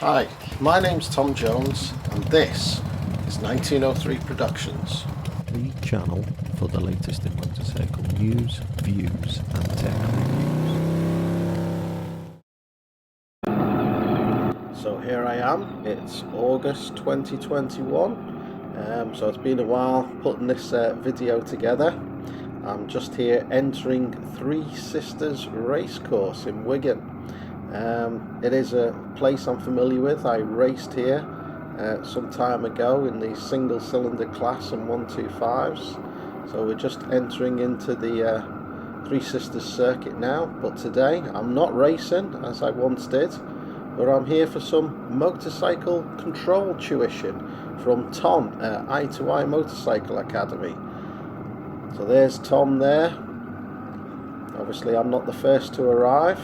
Hi, my name's Tom Jones and this is 1903 Productions. The channel for the latest in motorcycle news, views and tech reviews. So here I am, it's August 2021, so it's been a while putting this video together. I'm just here entering Three Sisters Racecourse in Wigan. It is a place I'm familiar with. I raced here some time ago in the single cylinder class and 125s. So we're just entering into the Three Sisters circuit now, but today I'm not racing as I once did, but I'm here for some motorcycle control tuition from Tom at I2I Motorcycle Academy. So there's Tom there. Obviously I'm not the first to arrive.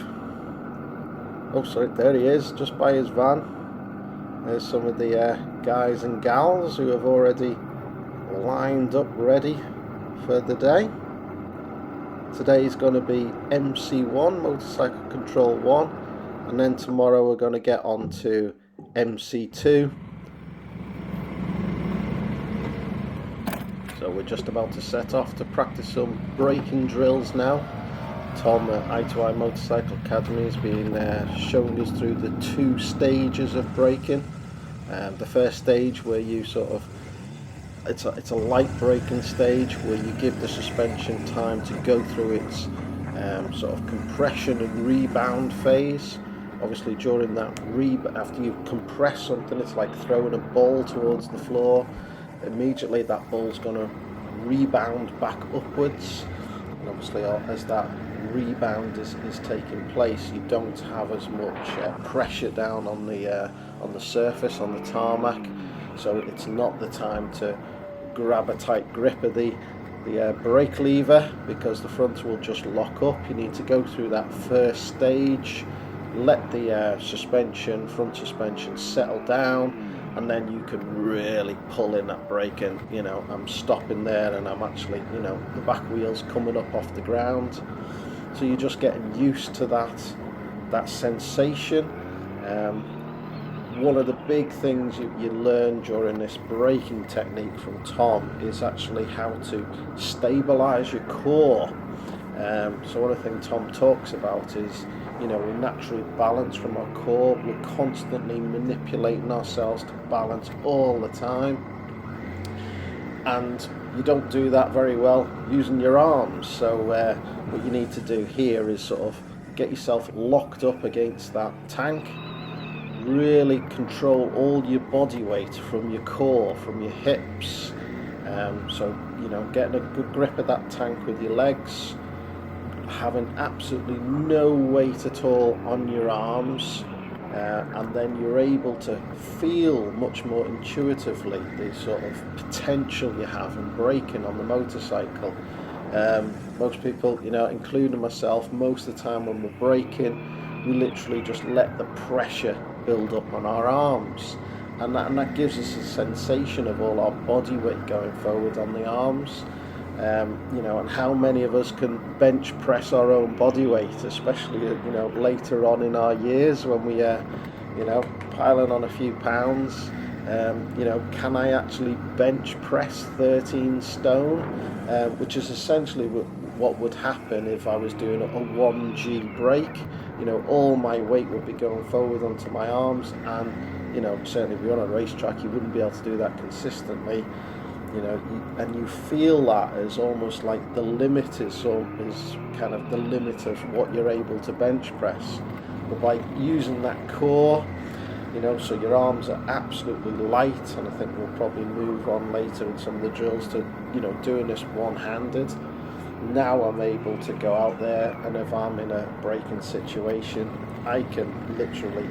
Oh, sorry, there he is, just by his van. There's some of the guys and gals who have already lined up ready for the day. Today is going to be MC1, Motorcycle Control 1, and then tomorrow we're going to get on to MC2. So we're just about to set off to practice some braking drills now. Tom at I2I Motorcycle Academy has been showing us through the two stages of braking. The first stage where you it's a light braking stage where you give the suspension time to go through its sort of compression and rebound phase. Obviously during that after you compress something, it's like throwing a ball towards the floor. Immediately that ball's going to rebound back upwards, and obviously as that rebound is taking place, you don't have as much pressure down on the surface, on the tarmac, so it's not the time to grab a tight grip of the brake lever, because the front will just lock up. You need to go through that first stage, let the front suspension settle down, and then you can really pull in that brake. And I'm stopping there and I'm actually, the back wheel's coming up off the ground. So you're just getting used to that sensation. One of the big things you learn during this braking technique from Tom is actually how to stabilize your core. So one of the things Tom talks about is, we naturally balance from our core. We're constantly manipulating ourselves to balance all the time, and you don't do that very well using your arms. So what you need to do here is sort of get yourself locked up against that tank, really control all your body weight from your core, from your hips. So getting a good grip of that tank with your legs, having absolutely no weight at all on your arms, and then you're able to feel much more intuitively the sort of potential you have in braking on the motorcycle. Most people, including myself, most of the time when we're braking, we literally just let the pressure build up on our arms, and that gives us a sensation of all our body weight going forward on the arms. And how many of us can bench press our own body weight, especially later on in our years when we piling on a few pounds. Can I actually bench press 13 stone, which is essentially what would happen if I was doing a 1G brake. All my weight would be going forward onto my arms, and certainly if you're on a racetrack you wouldn't be able to do that consistently. And you feel that as almost like the limit is kind of the limit of what you're able to bench press. But by using that core, so your arms are absolutely light, and I think we'll probably move on later in some of the drills to doing this one-handed. Now I'm able to go out there, and if I'm in a braking situation, I can literally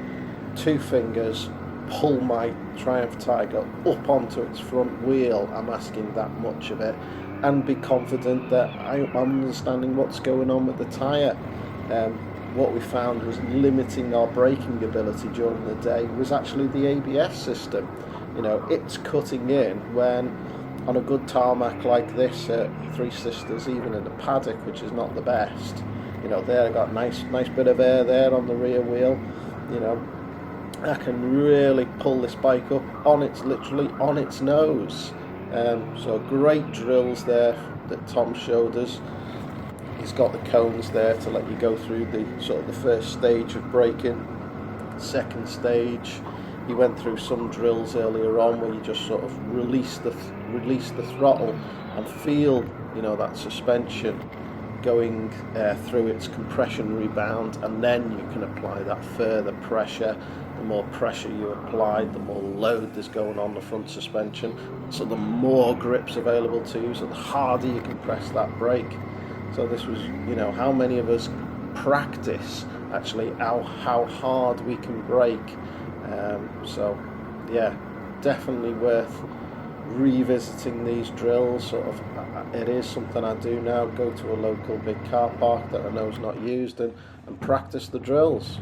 2 fingers pull my Triumph Tiger up onto its front wheel. I'm asking that much of it, and be confident that I'm understanding what's going on with the tyre. What we found was limiting our braking ability during the day was actually the ABS system. It's cutting in when on a good tarmac like this at Three Sisters, even in the paddock, which is not the best. There I got nice bit of air there on the rear wheel. I can really pull this bike up on its, literally on its nose. So great drills there that Tom showed us. He's got the cones there to let you go through the sort of the first stage of braking. Second stage, he went through some drills earlier on where you just sort of release the throttle and feel, you know, that suspension going through its compression rebound, and then you can apply that further pressure. The more pressure you apply, the more load there's going on the front suspension, so the more grip's available to you, so the harder you can press that brake. So this was, you know, how many of us practice actually how hard we can brake. So yeah, definitely worth revisiting these drills. Sort of, it is something I do now, go to a local big car park that I know is not used and practice the drills.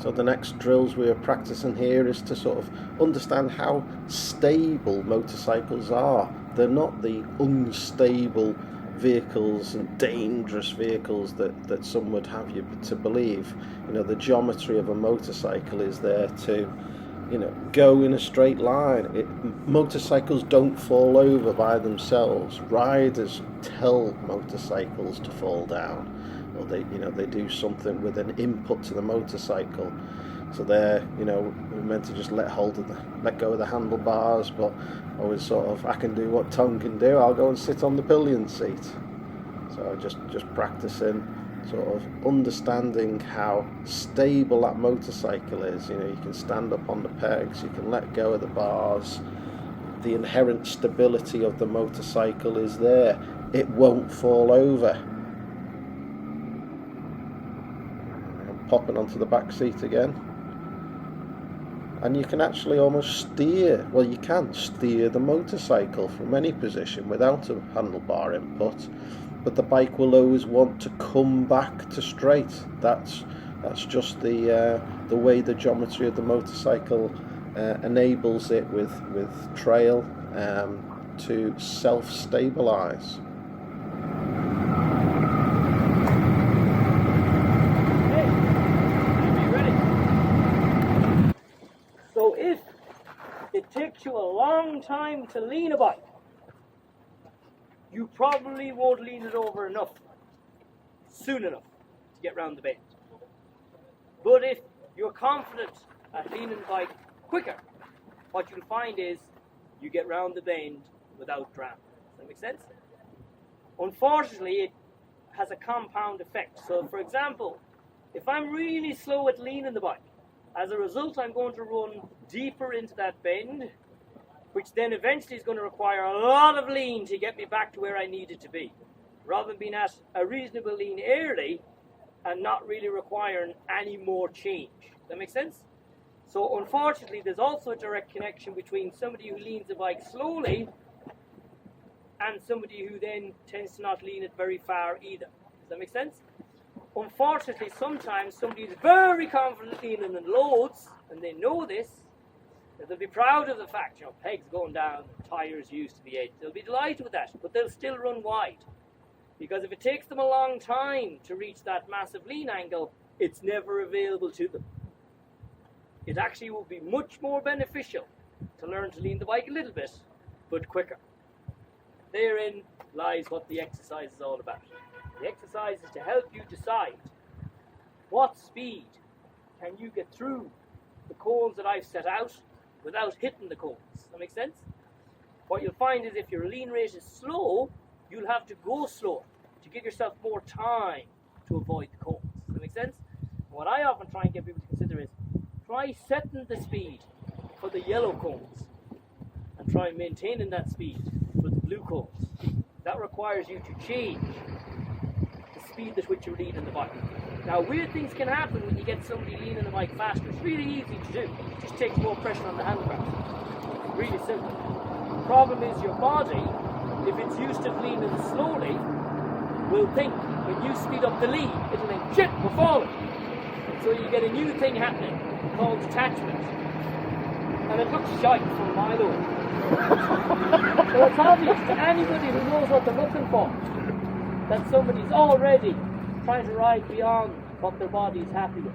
So the next drills we are practicing here is to sort of understand how stable motorcycles are. They're not the unstable vehicles and dangerous vehicles that some would have you to believe. You know, the geometry of a motorcycle is there to, you know, go in a straight line. Motorcycles don't fall over by themselves. Riders tell motorcycles to fall down, or they do something with an input to the motorcycle. So they're, you know, we're meant to just let go of the handlebars, but always sort of, I can do what Tom can do, I'll go and sit on the pillion seat. So just practicing sort of understanding how stable that motorcycle is. You know, you can stand up on the pegs, you can let go of the bars, the inherent stability of the motorcycle is there, it won't fall over. I'm popping onto the back seat again, and you can actually almost steer, well, you can steer the motorcycle from any position without a handlebar input, but the bike will always want to come back to straight. That's just the way the geometry of the motorcycle enables it with trail to self-stabilize. So if it takes you a long time to lean a bike, you probably won't lean it over enough, soon enough, to get round the bend. But if you're confident at leaning the bike quicker, what you'll find is you get round the bend without drama. Does that make sense? Unfortunately, it has a compound effect. So for example, if I'm really slow at leaning the bike, as a result, I'm going to run deeper into that bend, which then eventually is going to require a lot of lean to get me back to where I needed to be, rather than being at a reasonable lean early and not really requiring any more change. Does that make sense? So unfortunately, there's also a direct connection between somebody who leans the bike slowly and somebody who then tends to not lean it very far either. Does that make sense? Unfortunately, sometimes somebody is very confident leaning in loads, and they know this, they'll be proud of the fact, you know, pegs going down, tyres used to the edge. They'll be delighted with that, but they'll still run wide. Because if it takes them a long time to reach that massive lean angle, it's never available to them. It actually will be much more beneficial to learn to lean the bike a little bit, but quicker. Therein lies what the exercise is all about. The exercise is to help you decide what speed can you get through the cones that I've set out without hitting the cones. Does that make sense? What you'll find is if your lean rate is slow, you'll have to go slower to give yourself more time to avoid the cones. Does that make sense? And what I often try and get people to consider is try setting the speed for the yellow cones and try maintaining that speed for the blue cones. That requires you to change the speed at which you're leaning the bike. Now, weird things can happen when you get somebody leaning the bike faster. It's really easy to do. It just takes more pressure on the handlebars. Really simple. The problem is your body, if it's used to leaning slowly, will think when you speed up the lead, it'll think, shit, we're falling. So you get a new thing happening called detachment. And it looks shite from a mile away. So it's obvious to anybody who knows what they're looking for that somebody's already trying to ride beyond what their body is happy with.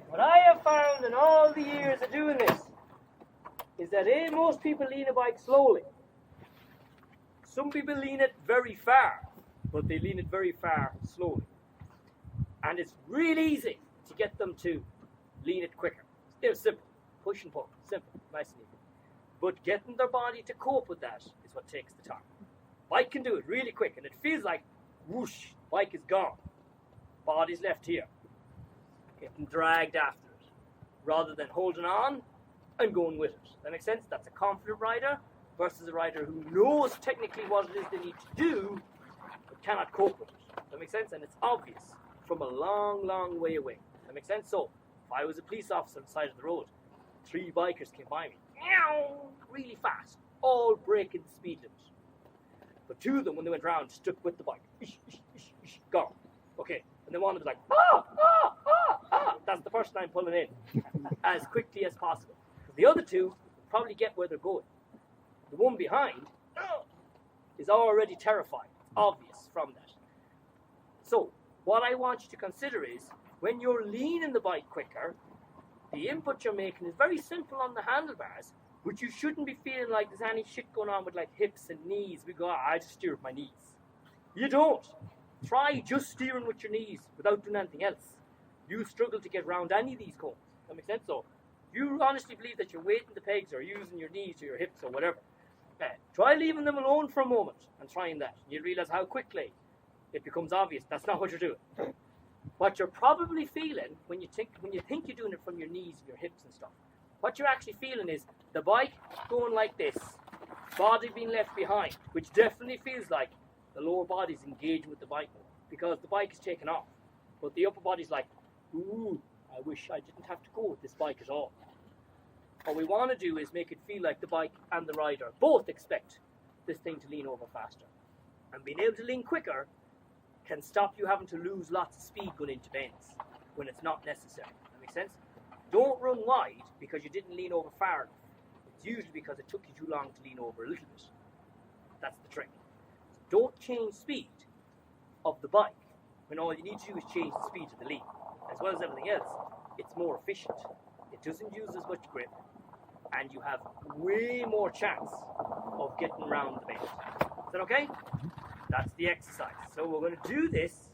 What I have found in all the years of doing this is that most people lean a bike slowly. Some people lean it very far, but they lean it very far slowly. And it's real easy to get them to lean it quicker. It's simple. Push and pull. Simple. Nice and easy. But getting their body to cope with that is what takes the time. Bike can do it really quick, and it feels like whoosh, bike is gone. Body's left here. Getting dragged after it. Rather than holding on and going with it. That makes sense? That's a confident rider versus a rider who knows technically what it is they need to do, but cannot cope with it. That makes sense? And it's obvious from a long, long way away. That makes sense? So, if I was a police officer on the side of the road, 3 bikers came by me, really fast, all breaking the speed limit. But 2 of them, when they went round, stuck with the bike. Gone. Okay. And then one was like, that's the person I'm pulling in as quickly as possible. The other 2 probably get where they're going. The one behind is already terrified. It's obvious from that. So, what I want you to consider is, when you're leaning the bike quicker, the input you're making is very simple on the handlebars, but you shouldn't be feeling like there's any shit going on with like hips and knees. We go, I just steer with my knees. You don't. Try just steering with your knees without doing anything else. You struggle to get round any of these cones. That makes sense? So, you honestly believe that you're weighting the pegs or using your knees or your hips or whatever. Try leaving them alone for a moment and trying that. You'll realize how quickly it becomes obvious that's not what you're doing. What you're probably feeling when you think you're doing it from your knees and your hips and stuff, what you're actually feeling is the bike going like this, body being left behind, which definitely feels like the lower body's engaging with the bike more because the bike is taken off. But the upper body's like, ooh, I wish I didn't have to go with this bike at all. What we want to do is make it feel like the bike and the rider both expect this thing to lean over faster. And being able to lean quicker can stop you having to lose lots of speed going into bends when it's not necessary. That makes sense? Don't run wide because you didn't lean over far enough. It's usually because it took you too long to lean over a little bit. That's the trick. Don't change speed of the bike when all you need to do is change the speed of the lean. As well as everything else, it's more efficient. It doesn't use as much grip, and you have way more chance of getting around the bend. Is that okay? That's the exercise. So we're going to do this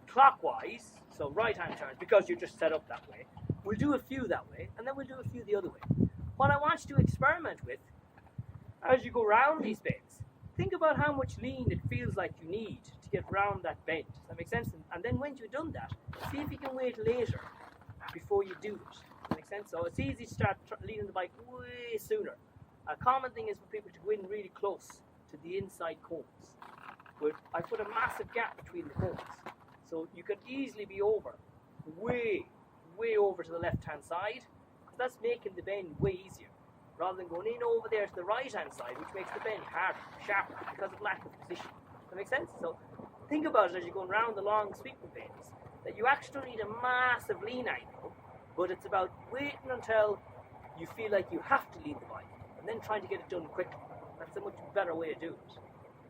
clockwise, so right-hand turns, because you're just set up that way. We'll do a few that way, and then we'll do a few the other way. What I want you to experiment with, as you go around these bends, think about how much lean it feels like you need to get around that bend. Does that make sense? And then when you've done that, see if you can wait later before you do it. Does that make sense? So it's easy to start leaning the bike way sooner. A common thing is for people to go in really close to the inside cones. But I put a massive gap between the cones. So you could easily be over, way over to the left-hand side, because that's making the bend way easier, rather than going in over there to the right-hand side, which makes the bend harder, sharper, because of lack of position. Does that make sense? So think about it as you're going around the long sweeping bends, that you actually don't need a massive lean angle, but it's about waiting until you feel like you have to lean the bike, and then trying to get it done quickly. That's a much better way of doing it.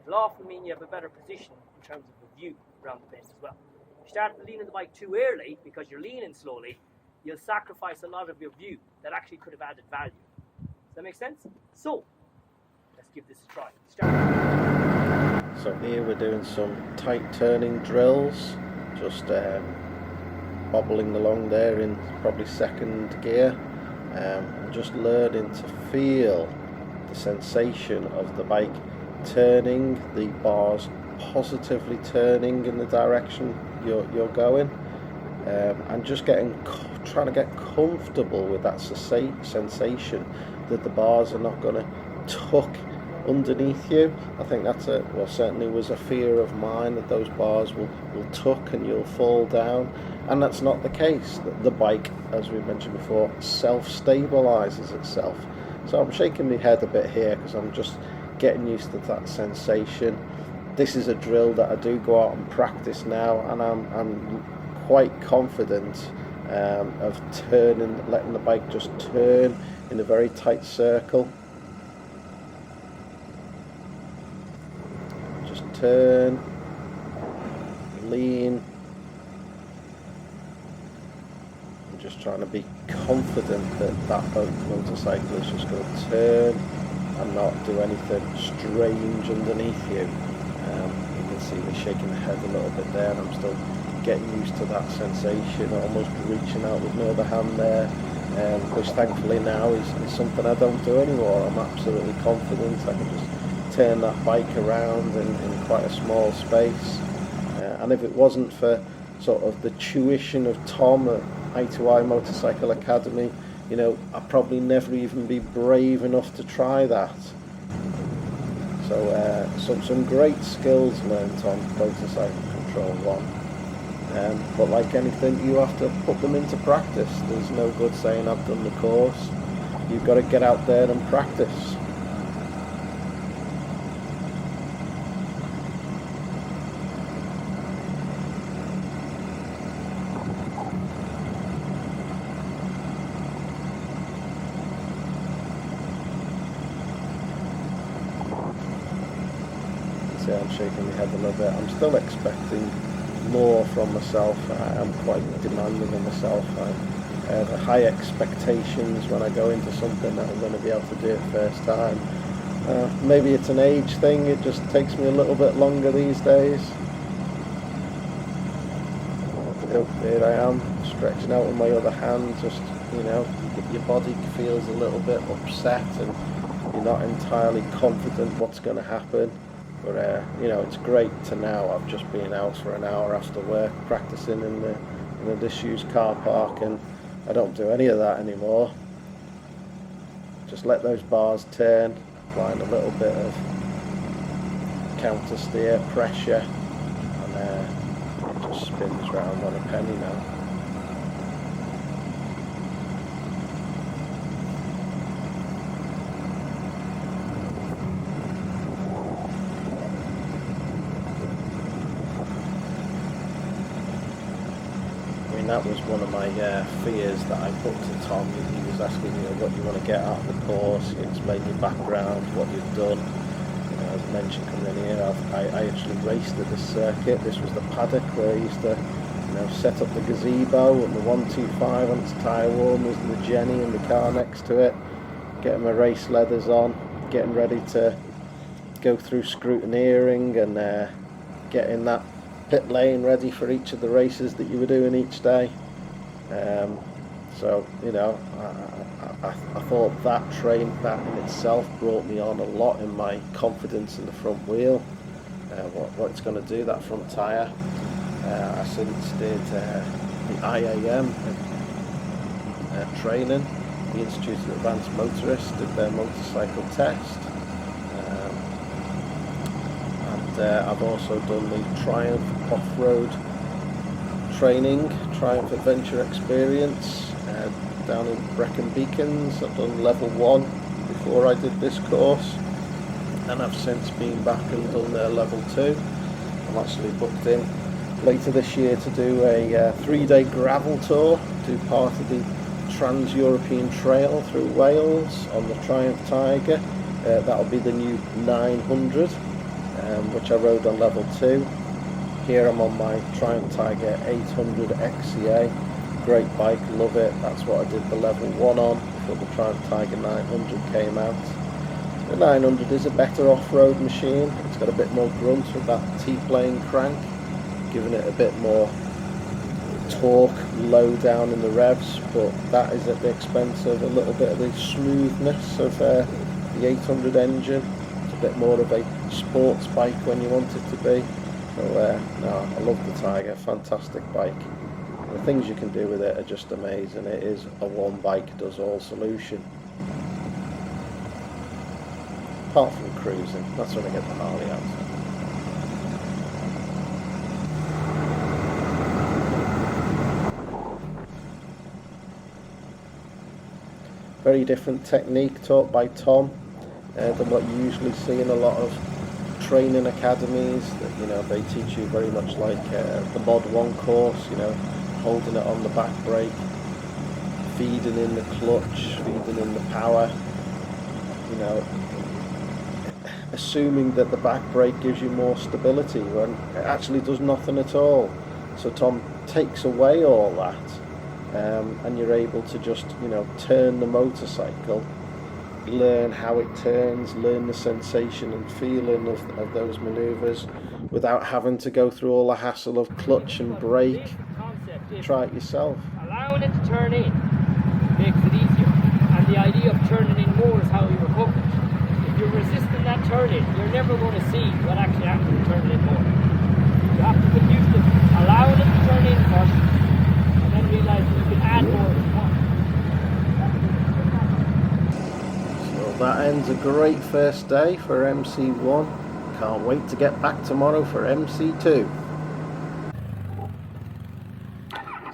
It'll often mean you have a better position in terms of the view around the bend as well. If you start leaning the bike too early, because you're leaning slowly, you'll sacrifice a lot of your view that actually could have added value. Does that make sense? So, let's give this a try. So here we're doing some tight turning drills, just bobbling along there in probably second gear, and just learning to feel the sensation of the bike turning, the bars positively turning in the direction you're going, and just trying to get comfortable with that sensation that the bars are not going to tuck underneath you. I think that's certainly was a fear of mine, that those bars will tuck and you'll fall down, and that's not the case. The bike, as we mentioned before, self-stabilizes itself. So I'm shaking my head a bit here because I'm just getting used to that sensation. This is a drill that I do go out and practice now, and I'm quite confident of letting the bike just turn in a very tight circle. Just turn, lean. I'm just trying to be confident that motorcycle is just going to turn and not do anything strange underneath you. You can see me shaking the head a little bit there, and I'm still getting used to that sensation, almost reaching out with my other hand there, which thankfully now is something I don't do anymore. I'm absolutely confident I can just turn that bike around in quite a small space, and if it wasn't for sort of the tuition of Tom at I2I Motorcycle Academy, you know, I'd probably never even be brave enough to try that. So some great skills learnt on Motorcycle Control 1. But like anything, you have to put them into practice. There's no good saying I've done the course. You've got to get out there and practice. See, I'm shaking my head a little bit. I'm still expecting more from myself. I'm quite demanding of myself. I have high expectations when I go into something that I'm going to be able to do it first time. Maybe it's an age thing, it just takes me a little bit longer these days. Here I am, stretching out with my other hand, just, you know, your body feels a little bit upset and you're not entirely confident what's going to happen. But you know, it's great to now. I've just been out for an hour after work practicing in the disused car park, and I don't do any of that anymore. Just let those bars turn, applying a little bit of counter steer pressure, and it just spins round on a penny now. That was one of my fears that I put to Tom. He was asking me what you want to get out of the course. He explained your background, what you've done. As I mentioned coming in here, I actually raced at this circuit. This was the paddock where I used to, you know, set up the gazebo and the 125 on its tyre warmers and the Jenny in the car next to it, getting my race leathers on, getting ready to go through scrutineering and getting that pit lane ready for each of the races that you were doing each day. So, you know, I thought that in itself brought me on a lot in my confidence in the front wheel, what it's going to do, that front tyre. I since did the IAM training, the Institute of Advanced Motorists, did their motorcycle test. I've also done the Triumph off-road training, Triumph Adventure Experience down in Brecon Beacons. I've done level 1 before I did this course, and I've since been back and done their level 2. I'm actually booked in later this year to do a 3-day gravel tour, do part of the Trans-European Trail through Wales on the Triumph Tiger. That'll be the new 900. Which I rode on level 2. Here I'm on my Triumph Tiger 800 XCA. Great bike, love it. That's what I did the level 1 on before the Triumph Tiger 900 came out. The 900 is a better off-road machine. It's got a bit more grunt with that T-plane crank, giving it a bit more torque low down in the revs, but that is at the expense of a little bit of the smoothness of the 800 engine. It's a bit more of a sports bike when you want it to be. So no, I love the Tiger, fantastic bike. The things you can do with it are just amazing. It is a one bike does all solution. Apart from cruising, that's when I get the Harley out. Very different technique taught by Tom than what you usually see in a lot of training academies. That, you know, they teach you very much like the Mod 1 course, you know, holding it on the back brake, feeding in the clutch, feeding in the power, you know, assuming that the back brake gives you more stability when it actually does nothing at all. So Tom takes away all that, and you're able to just, you know, turn the motorcycle, learn how it turns, learn the sensation and feeling of those manoeuvres without having to go through all the hassle of clutch and brake. Try it yourself. Allowing it to turn in makes it easier, and the idea of turning in more is how you recover it. If you're resisting that turn in, you're never going to see what actually happens to turn in more. You have to get used to allowing it to turn in first, and then realise that you can add more if you want. So that ends a great first day for MC1. Can't wait to get back tomorrow for MC2.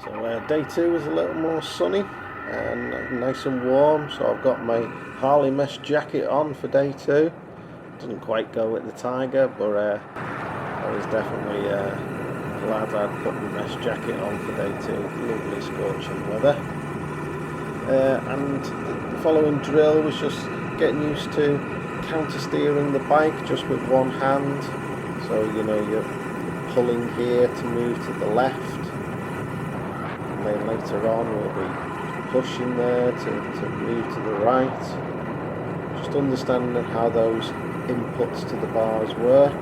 So day 2 was a little more sunny and nice and warm, so I've got my Harley mesh jacket on for day 2. Didn't quite go with the Tiger, but I was definitely glad I'd put my mesh jacket on for day 2. Lovely scorching weather. And the following drill was just getting used to counter steering the bike just with one hand. So, you know, you're pulling here to move to the left, and then later on we'll be pushing there to move to the right. Just understanding how those inputs to the bars work.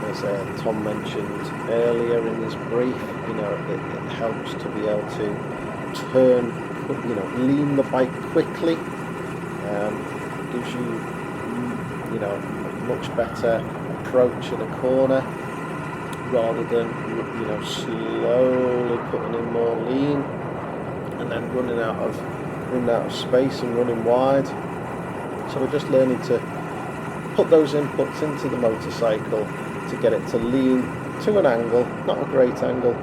As Tom mentioned earlier in his brief, you know, it helps to be able to turn, you know, lean the bike quickly. Gives you, you know, a much better approach in a corner, rather than, you know, slowly putting in more lean and then running out of space and running wide. So we're just learning to put those inputs into the motorcycle to get it to lean to an angle, not a great angle,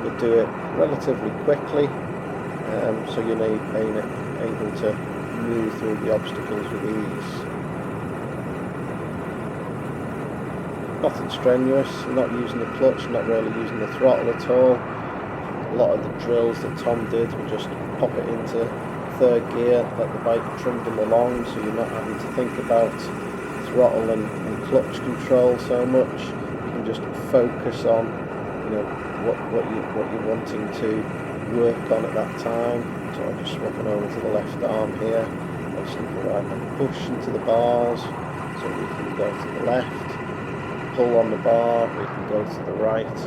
but do it relatively quickly, so you're able to move through the obstacles with ease. Nothing strenuous, not using the clutch, not really using the throttle at all. A lot of the drills that Tom did were just pop it into third gear, let the bike trundle along, so you're not having to think about throttle and clutch control so much. You can just focus on, you know, what you're wanting to work on at that time. So I'm just swapping over to the left arm here, obviously the right and push into the bars, so we can go to the left, pull on the bar, we can go to the right.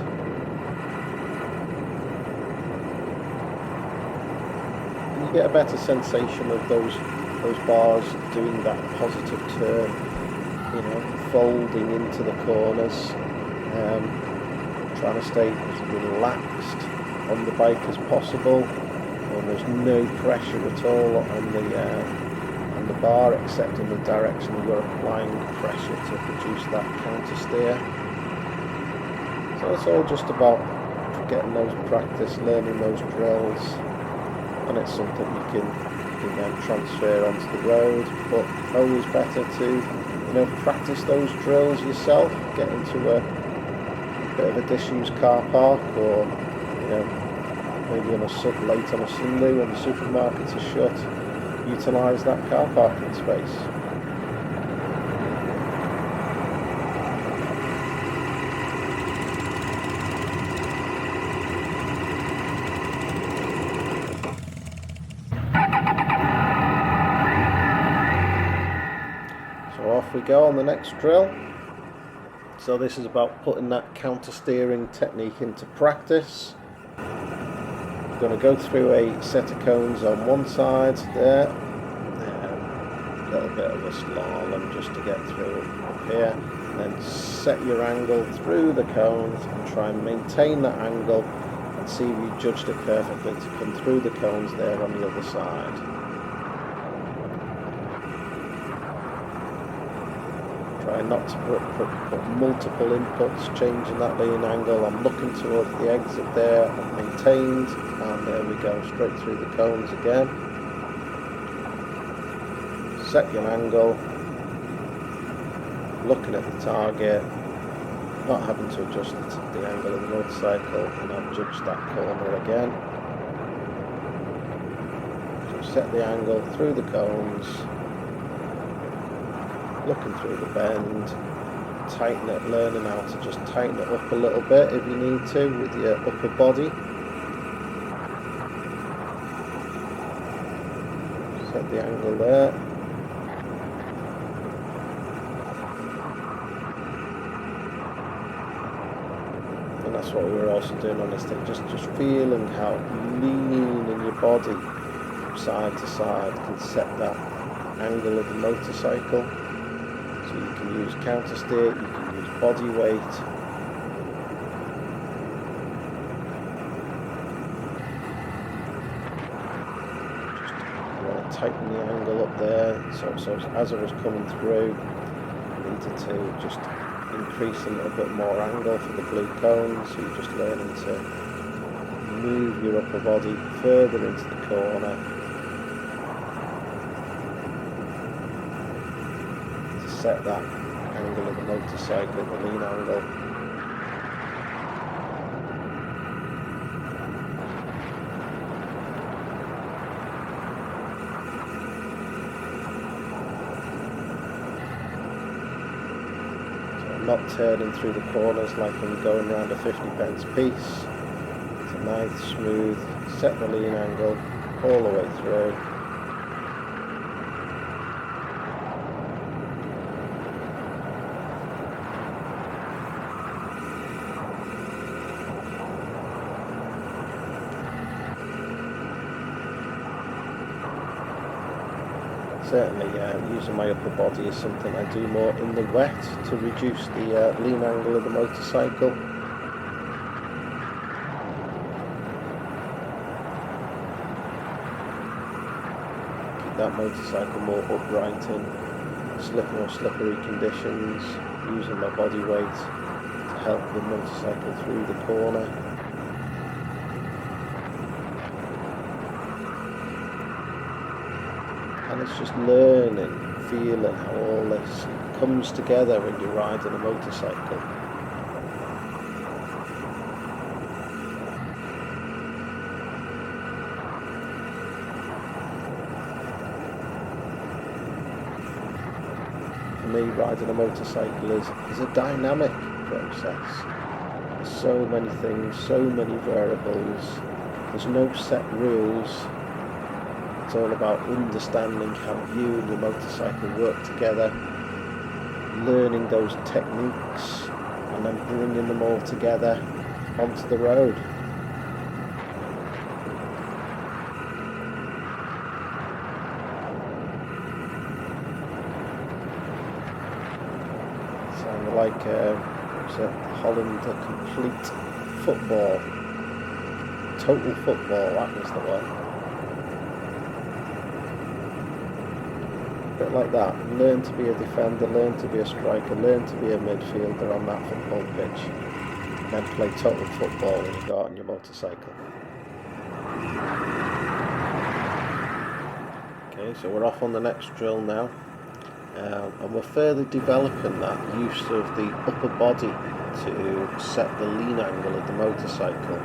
And you get a better sensation of those bars doing that positive turn, you know, folding into the corners, trying to stay as relaxed on the bike as possible, and there's no pressure at all on the bar except in the direction you're applying pressure to produce that counter steer. So it's all just about getting those practice, learning those drills, and it's something you can then transfer onto the road, but always better to, you know, practice those drills yourself, get into a bit of a disused car park, or, you know, maybe late on a Sunday when the supermarkets are shut, utilise that car parking space. So off we go on the next drill. So this is about putting that counter steering technique into practice. I'm going to go through a set of cones on one side there, a little bit of a slalom just to get through up here, and then set your angle through the cones and try and maintain that angle and see if you judged it perfectly to come through the cones there on the other side. Try not to put multiple inputs, changing that lean angle. I'm looking towards the exit there, I've maintained, and there we go, straight through the cones again. Set your angle, looking at the target, not having to adjust the angle of the motorcycle, and I've judged that corner again. So set the angle through the cones, looking through the bend, tighten it, learning how to just tighten it up a little bit if you need to with your upper body. Set the angle there. And that's what we were also doing on this thing, just feeling how lean in your body side to side can set that angle of the motorcycle. So you can use counter steer, you can use body weight. Just want to tighten the angle up there. So as I was coming through, I needed to just increase a little bit more angle for the blue cone. So you're just learning to move your upper body further into the corner. Set that angle of the motorcycle, the lean angle. So I'm not turning through the corners like I'm going around a 50p piece. It's a nice, smooth, set the lean angle all the way through. Certainly, using my upper body is something I do more in the wet to reduce the lean angle of the motorcycle. Keep that motorcycle more upright in more slippery conditions, using my body weight to help the motorcycle through the corner. And it's just learning, feeling how all this comes together when you're riding a motorcycle. For me, riding a motorcycle is a dynamic process. There's so many things, so many variables. There's no set rules. It's all about understanding how you and your motorcycle work together, learning those techniques, and then bringing them all together onto the road. Sounded like Holland a complete football, total football, that was the one. Bit like that, learn to be a defender, learn to be a striker, learn to be a midfielder on that football pitch, and then play total football when you go out on your motorcycle. Okay, so we're off on the next drill now, and we're further developing that use of the upper body to set the lean angle of the motorcycle.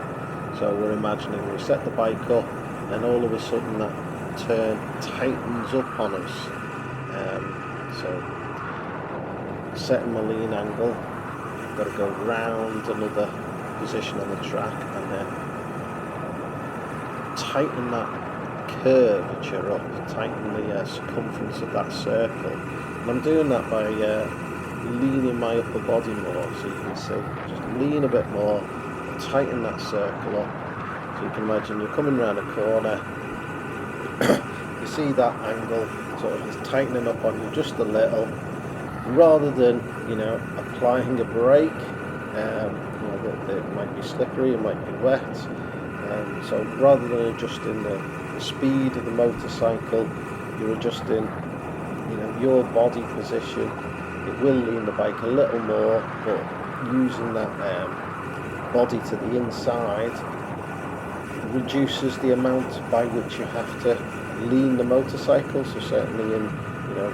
So we're imagining we set the bike up, and all of a sudden that turn tightens up on us. So setting my lean angle, I've got to go round another position on the track and then tighten that curvature up, tighten the circumference of that circle. And I'm doing that by leaning my upper body more, so you can see, just lean a bit more, tighten that circle up. So you can imagine you're coming around a corner, you see that angle sort of is tightening up on you just a little, rather than, you know, applying a brake. You know, it might be slippery, it might be wet, so rather than adjusting the speed of the motorcycle, you're adjusting, you know, your body position. It will lean the bike a little more, but using that body to the inside reduces the amount by which you have to lean the motorcycle. So certainly in, you know,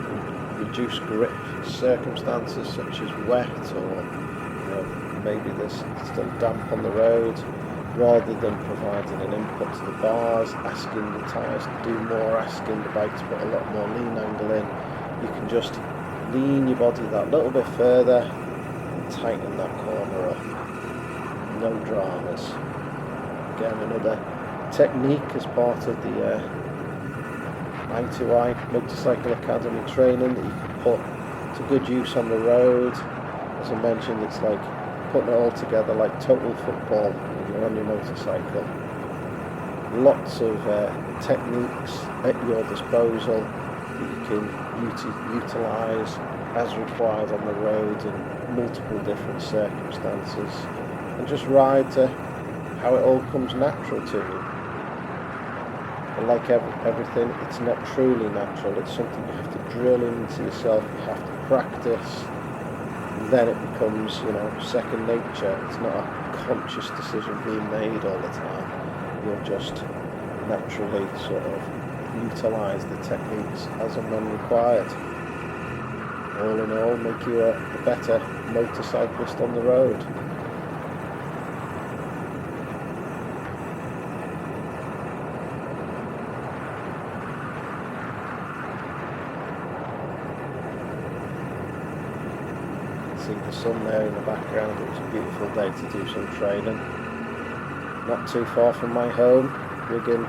reduced grip circumstances such as wet, or, you know, maybe there's still damp on the road, rather than providing an input to the bars, asking the tyres to do more, asking the bike to put a lot more lean angle in, you can just lean your body that little bit further and tighten that corner up. No dramas. Again, another technique as part of the I2I Motorcycle Academy training that you can put to good use on the road. As I mentioned, it's like putting it all together like total football when you're on your motorcycle. Lots of techniques at your disposal that you can utilise as required on the road in multiple different circumstances, and just ride to how it all comes natural to you. But like everything, it's not truly natural. It's something you have to drill into yourself, you have to practice, and then it becomes, you know, second nature. It's not a conscious decision being made all the time. You'll just naturally sort of utilise the techniques as and when required. All in all, make you a better motorcyclist on the road. See the sun there in the background. It was a beautiful day to do some training. Not too far from my home, Wigan,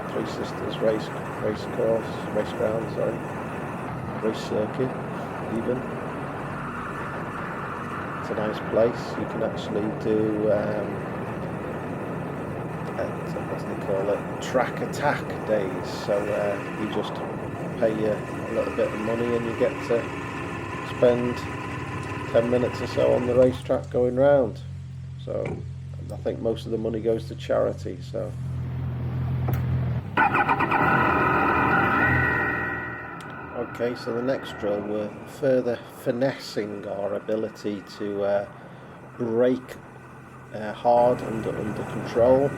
Three Sisters race circuit even. It's a nice place. You can actually do what do they call it, track attack days. So you just pay a little bit of money and you get to spend 10 minutes or so on the racetrack going round. So I think most of the money goes to charity. So okay, so the next drill, we're further finessing our ability to brake hard under control.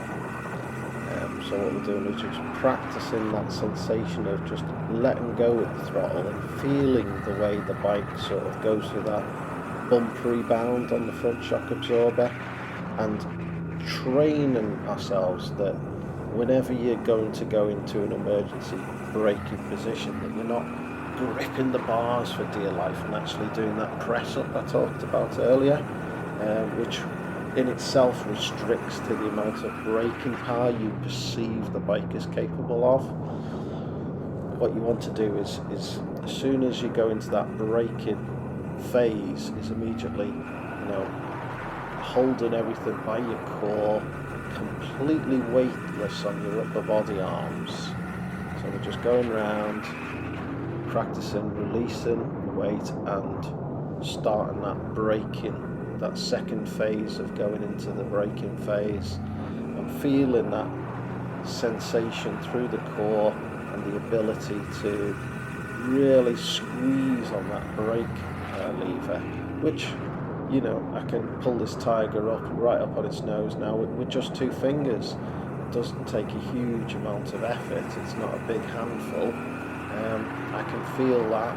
So what we're doing is just practicing that sensation of just letting go with the throttle and feeling the way the bike sort of goes through that bump rebound on the front shock absorber, and training ourselves that whenever you're going to go into an emergency braking position, that you're not gripping the bars for dear life and actually doing that press up I talked about earlier, which in itself restricts to the amount of braking power you perceive the bike is capable of. What you want to do is as soon as you go into that braking phase, is immediately, you know, holding everything by your core, completely weightless on your upper body arms. So we're just going round, practicing releasing the weight and starting that braking, that second phase of going into the braking phase, and feeling that sensation through the core and the ability to really squeeze on that brake lever, which, you know, I can pull this tiger up right up on its nose now with just two fingers. It doesn't take a huge amount of effort, it's not a big handful. I can feel that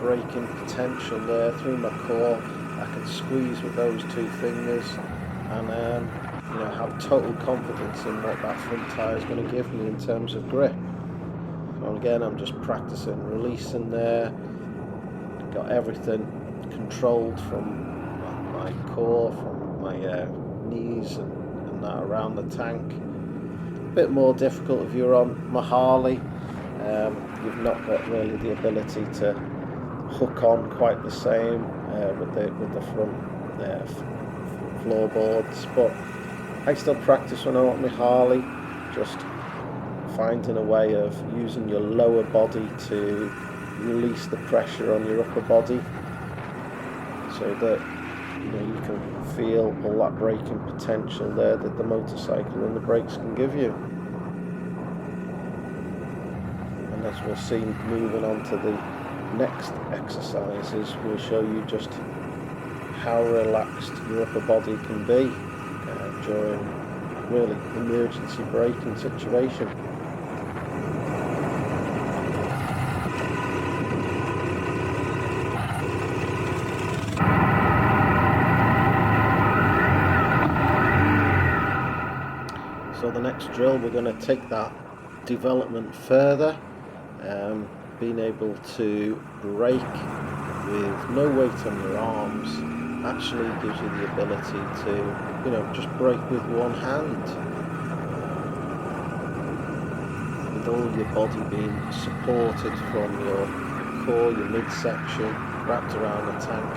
braking potential there through my core. I can squeeze with those two fingers and you know, have total confidence in what that front tyre is going to give me in terms of grip. So again, I'm just practicing releasing there. Got everything controlled from my core, from my knees and that around the tank. A bit more difficult if you're on my Harley. You've not got really the ability to hook on quite the same with the front floorboards, but I still practice when I'm on my Harley, just finding a way of using your lower body to release the pressure on your upper body, so that you can feel all that braking potential there that the motorcycle and the brakes can give you. And as we'll see moving on to the next exercises, we'll show you just how relaxed your upper body can be during really emergency braking situation. So the next drill, we're going to take that development further, being able to brake with no weight on your arms actually gives you the ability to, just brake with one hand, with all your body being supported from your core, your midsection, wrapped around the tank.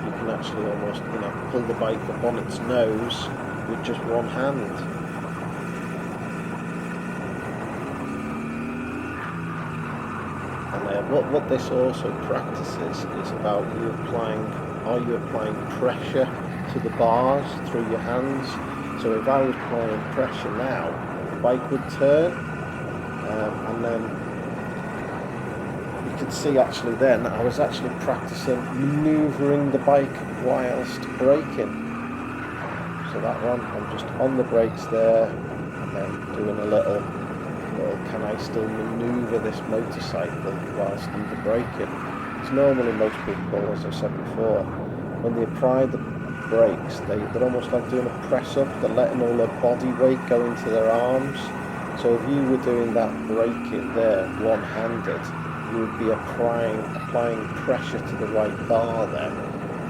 You can actually almost, pull the bike up on its nose with just one hand. What this also practices is about are you applying pressure to the bars through your hands? So if I was applying pressure now, the bike would turn, and then you could see actually then I was actually practicing manoeuvring the bike whilst braking. So that one, I'm just on the brakes there, and then doing a little can I still manoeuvre this motorcycle whilst under braking? Because normally most people, as I said before, when they apply the brakes, they're almost like doing a press up. They're letting all their body weight go into their arms. So if you were doing that braking there one-handed, you would be applying pressure to the right bar there,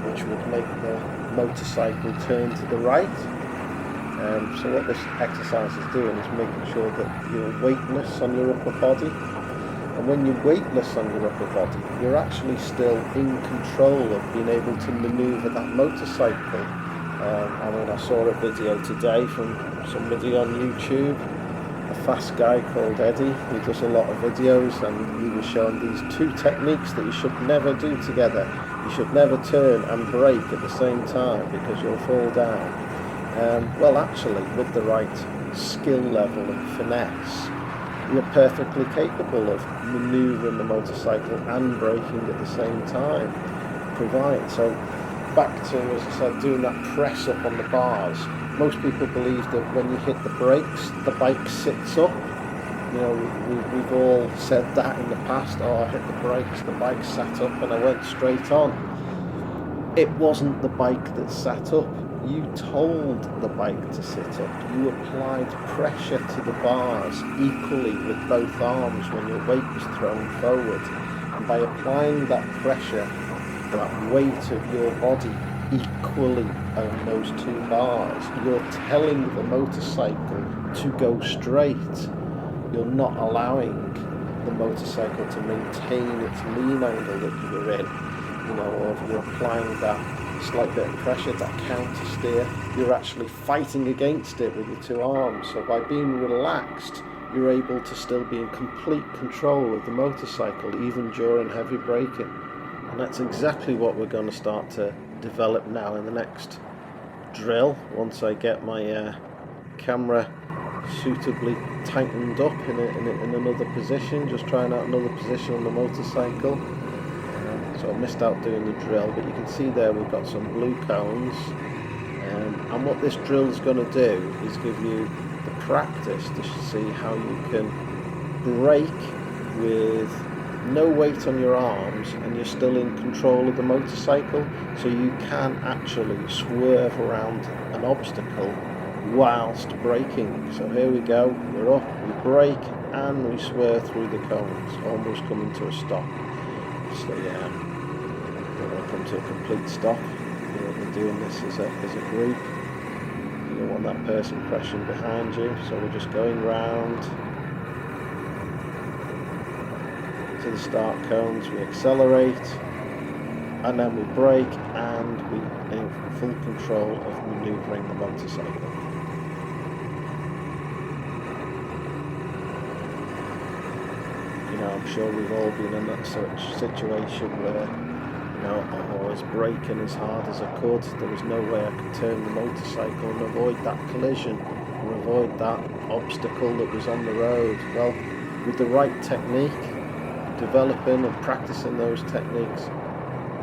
which would make the motorcycle turn to the right. So what this exercise is doing is making sure that you're weightless on your upper body. And when you're weightless on your upper body, you're actually still in control of being able to manoeuvre that motorcycle. I saw a video today from somebody on YouTube, a fast guy called Eddie, who does a lot of videos, and he was showing these two techniques that you should never do together. You should never turn and brake at the same time because you'll fall down. Well, actually, with the right skill level and finesse, you're perfectly capable of manoeuvring the motorcycle and braking at the same time. So back to, as I said, doing that press up on the bars. Most people believe that when you hit the brakes, the bike sits up. We've all said that in the past. Oh, I hit the brakes, the bike sat up and I went straight on. It wasn't the bike that sat up. You told the bike to sit up. You applied pressure to the bars equally with both arms when your weight was thrown forward. And by applying that pressure, that weight of your body equally on those two bars, you're telling the motorcycle to go straight. You're not allowing the motorcycle to maintain its lean angle that you were in. Or if you're applying that slight bit of pressure, that counter steer, you're actually fighting against it with your two arms. So by being relaxed, you're able to still be in complete control of the motorcycle even during heavy braking. And that's exactly what we're going to start to develop now in the next drill, once I get my camera suitably tightened up in another position, just trying out another position on the motorcycle. So I missed out doing the drill, but you can see there we've got some blue cones, and what this drill is going to do is give you the practice to see how you can brake with no weight on your arms and you're still in control of the motorcycle, so you can actually swerve around an obstacle whilst braking. So here we go, we're up, we brake and we swerve through the cones, almost coming to a stop. So yeah, we're going to come to a complete stop. We're doing this as a group. You don't want that person crashing behind you, so we're just going round to the start cones. We accelerate, and then we brake, and we in full control of manoeuvring the motorcycle. You know, I'm sure we've all been in that such situation where, you know, I was braking as hard as I could. There was no way I could turn the motorcycle and avoid that collision, or avoid that obstacle that was on the road. Well, with the right technique, developing and practicing those techniques,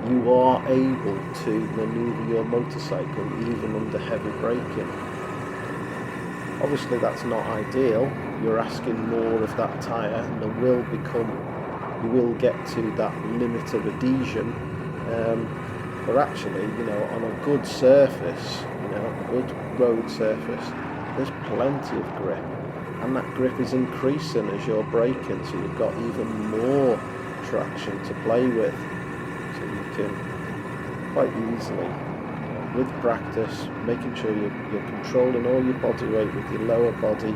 you are able to manoeuvre your motorcycle even under heavy braking. Obviously that's not ideal. You're asking more of that tyre, and you will get to that limit of adhesion. But actually, you know, on a good surface, you know, a good road surface, there's plenty of grip, and that grip is increasing as you're braking, so you've got even more traction to play with. So you can quite easily, with practice, making sure you're controlling all your body weight with your lower body.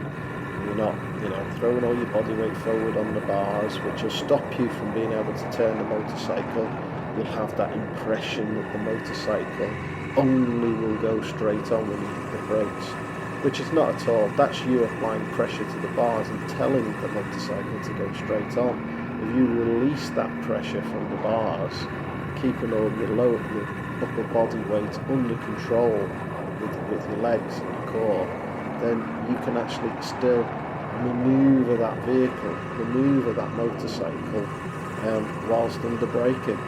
You're not, you know, throwing all your body weight forward on the bars, which will stop you from being able to turn the motorcycle. You'll have that impression that the motorcycle only will go straight on when you hit the brakes, which is not at all. That's you applying pressure to the bars and telling the motorcycle to go straight on. If you release that pressure from the bars, keeping all your upper body weight under control with your legs and your core, then you can actually still manoeuvre that vehicle, manoeuvre that motorcycle whilst under braking.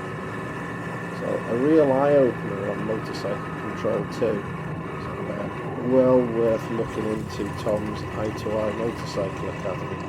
So a real eye-opener on motorcycle control too. So well worth looking into Tom's Eye to Eye Motorcycle Academy.